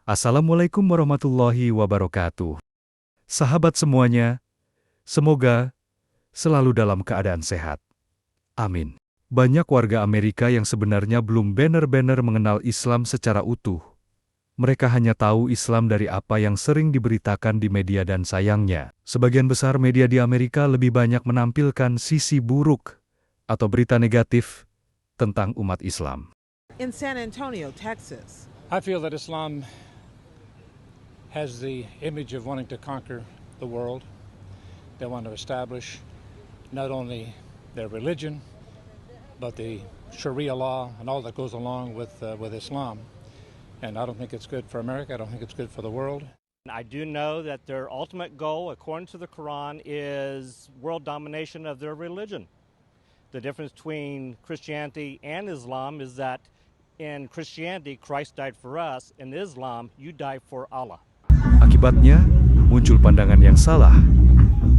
Assalamualaikum warahmatullahi wabarakatuh. Sahabat semuanya, semoga selalu dalam keadaan sehat. Amin. Banyak warga Amerika yang sebenarnya belum benar-benar mengenal Islam secara utuh. Mereka hanya tahu Islam dari apa yang sering diberitakan di media dan sayangnya, sebagian besar media di Amerika lebih banyak menampilkan sisi buruk atau berita negatif tentang umat Islam. In San Antonio, Texas, I feel that Islam has the image of wanting to conquer the world. They want to establish not only their religion, but the Sharia law and all that goes along with Islam. And I don't think it's good for America. I don't think it's good for the world. I do know that their ultimate goal, according to the Quran, is world domination of their religion. The difference between Christianity and Islam is that in Christianity, Christ died for us. In Islam, you die for Allah. Akibatnya, muncul pandangan yang salah.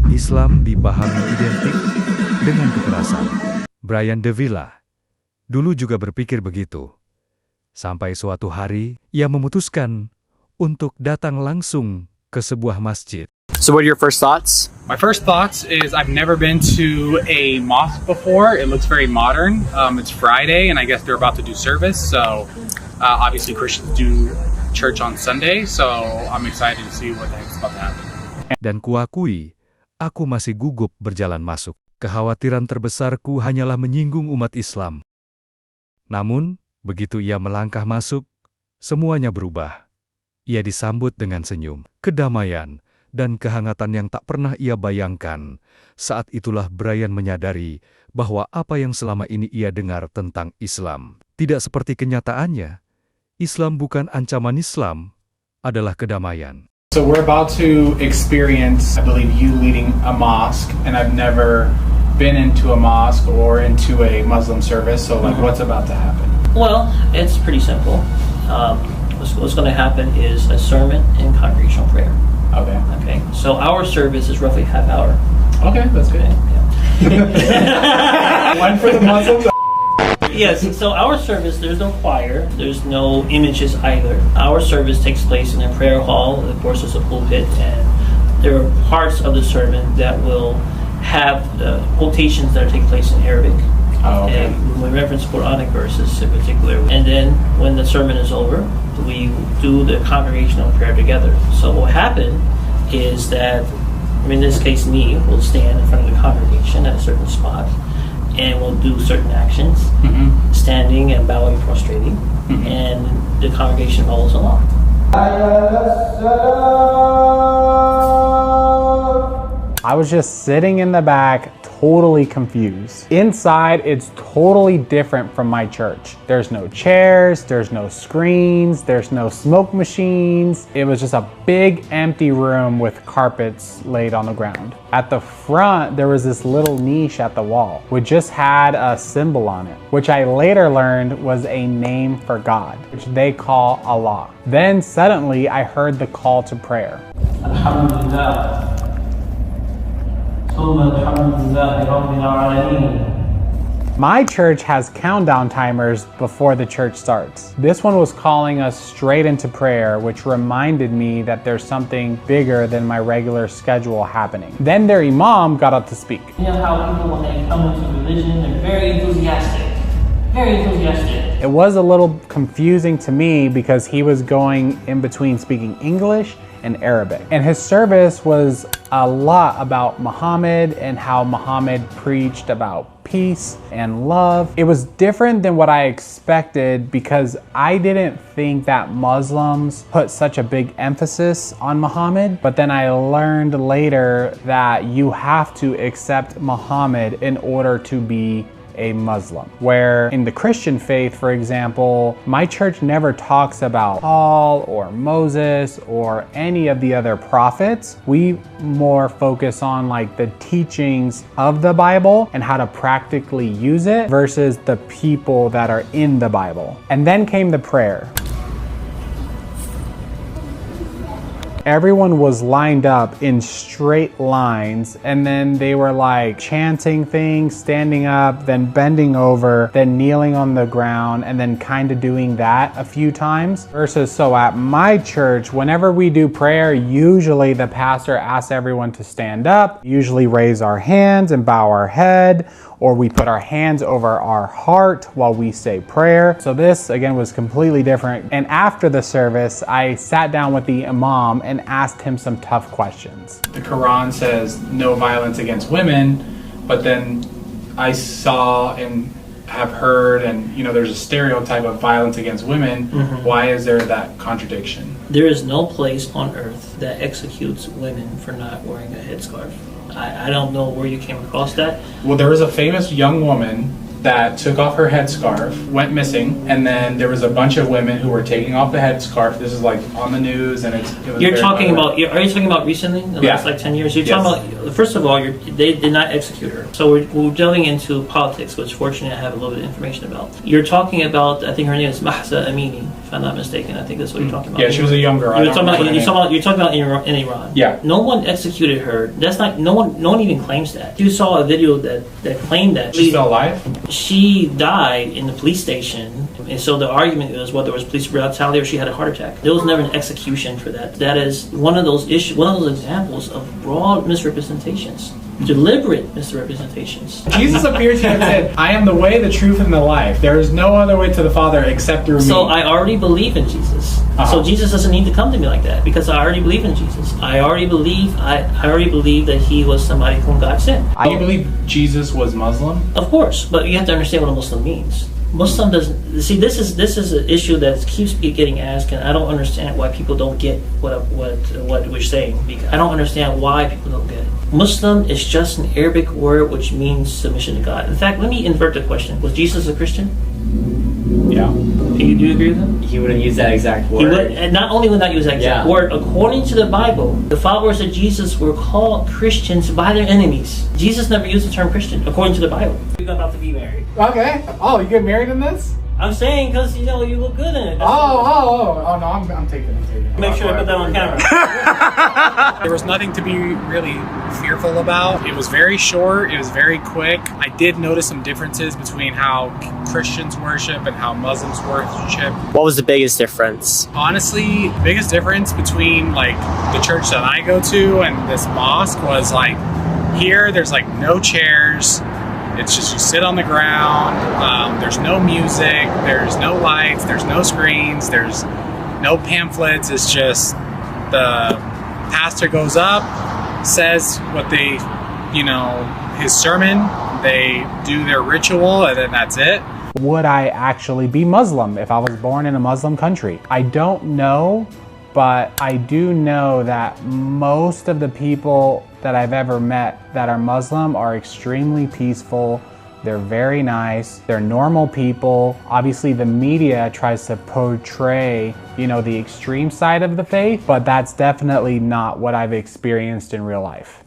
Islam dipahami identik dengan kekerasan. Brian De Villa dulu juga berpikir begitu. Sampai suatu hari, ia memutuskan untuk datang langsung ke sebuah masjid. So what are your first thoughts? My first thoughts is I've never been to a mosque before. It looks very modern. It's Friday, and I guess they're about to do service. So obviously Christians do church on Sunday. So I'm excited to see what the heck's about to happen. Dan kuakui, aku masih gugup berjalan masuk. Kekhawatiran terbesarku hanyalah menyinggung umat Islam. Namun, begitu ia melangkah masuk, semuanya berubah. Ia disambut dengan senyum, kedamaian, dan kehangatan yang tak pernah ia bayangkan. Saat itulah Brian menyadari bahwa apa yang selama ini ia dengar tentang Islam tidak seperti kenyataannya. Islam bukan ancaman, Islam adalah kedamaian. So we're about to experience, I believe, you leading a mosque, and I've never been into a mosque or into a Muslim service. So what's about to happen? Well, it's pretty simple. What's going to happen is a sermon and congregational prayer. Okay. Okay. So our service is roughly half hour. Okay, that's good. Yeah. One for the Muslims. Yes. So our service, there's no choir, there's no images either. Our service takes place in a prayer hall. Of course, there's a pulpit, and there are parts of the sermon that will have quotations that take place in Arabic. Oh, okay. And we reference Quranic verses in particular. And then when the sermon is over, we do the congregational prayer together. So what happened is that, in this case, me will stand in front of the congregation at a certain spot, and we'll do certain actions, standing and bowing, prostrating, and the congregation follows along. I was just sitting in the back, totally confused. Inside, it's totally different from my church. There's no chairs, there's no screens, there's no smoke machines. It was just a big empty room with carpets laid on the ground. At the front, there was this little niche at the wall, which just had a symbol on it, which I later learned was a name for God, which they call Allah. Then suddenly, I heard the call to prayer. Alhamdulillah. My church has countdown timers before the church starts. This one was calling us straight into prayer, which reminded me that there's something bigger than my regular schedule happening. Then their imam got up to speak. You know how people, when they come into religion, they're very enthusiastic. Very enthusiastic. It was a little confusing to me because he was going in between speaking English and Arabic. And his service was a lot about Muhammad and how Muhammad preached about peace and love. It was different than what I expected because I didn't think that Muslims put such a big emphasis on Muhammad. But then I learned later that you have to accept Muhammad in order to be a Muslim. Where in the Christian faith, for example, my church never talks about Paul or Moses or any of the other prophets. We more focus on like the teachings of the Bible and how to practically use it versus the people that are in the Bible. And then came the prayer. Everyone was lined up in straight lines, and then they were like chanting things, standing up, then bending over, then kneeling on the ground, and then kind of doing that a few times. Versus, so at my church, whenever we do prayer, usually the pastor asks everyone to stand up, usually raise our hands and bow our head, or we put our hands over our heart while we say prayer. So this, again, was completely different. And after the service, I sat down with the imam and asked him some tough questions. The Quran says no violence against women, but then I saw and have heard, and there's a stereotype of violence against women. Why is there that contradiction? There is no place on earth that executes women for not wearing a headscarf. I don't know where you came across that. Well, there was a famous young woman that took off her headscarf, went missing, and then there was a bunch of women who were taking off the headscarf. This is like on the news, and it was. You're very talking violent. about? Are you talking about recently? The Yeah. last 10 years? You're Yes. talking about. First of all, they did not execute her. So we're delving into politics, which fortunately I have a little bit of information about. You're talking about. I think her name is Mahsa Amini, if I'm not mistaken. I think that's what you're talking about. Yeah, she was a young girl. You're talking about in Iran. Yeah. No one executed her. That's not. No one even claims that. You saw a video that claimed that. She's still alive? She died in the police station, and so the argument was whether it was police brutality or she had a heart attack. There was never an execution for that. That is one of those examples of broad misrepresentations, deliberate misrepresentations. Jesus appeared to him and said, I am the way, the truth, and the life. There is no other way to the Father except through me. So I already believe in Jesus. So Jesus doesn't need to come to me like that because I already believe in Jesus. I already believe that he was somebody whom God sent. Do you believe Jesus was Muslim? Of course, but you have to understand what a Muslim means. Muslim doesn't see. This is an issue that keeps getting asked, and I don't understand why people don't get what we're saying. Because I don't understand why people don't get it. Muslim is just an Arabic word which means submission to God. In fact, let me invert the question: was Jesus a Christian? Yeah. Do you agree with him? He wouldn't use that exact word. He would, and not only would not use that exact Yeah. word, according to the Bible, the followers of Jesus were called Christians by their enemies. Jesus never used the term Christian, according to the Bible. We're about to be married. Okay. Oh, you get married in this? I'm saying because you look good in it. That's Oh, no, I'm taking it. Make sure I put that on camera. There was nothing to be really fearful about. It was very short. It was very quick. I did notice some differences between how Christians worship and how Muslims worship. What was the biggest difference? Honestly, the biggest difference between like the church that I go to and this mosque was like here there's like no chairs. It's just you sit on the ground. There's no music. There's no lights. There's no screens. There's no pamphlets. It's just the pastor goes up, says what they, his sermon. They do their ritual, and then that's it. Would I actually be Muslim if I was born in a Muslim country? I don't know, but I do know that most of the people that I've ever met that are Muslim are extremely peaceful. They're very nice. They're normal people. Obviously, the media tries to portray, the extreme side of the faith, but that's definitely not what I've experienced in real life.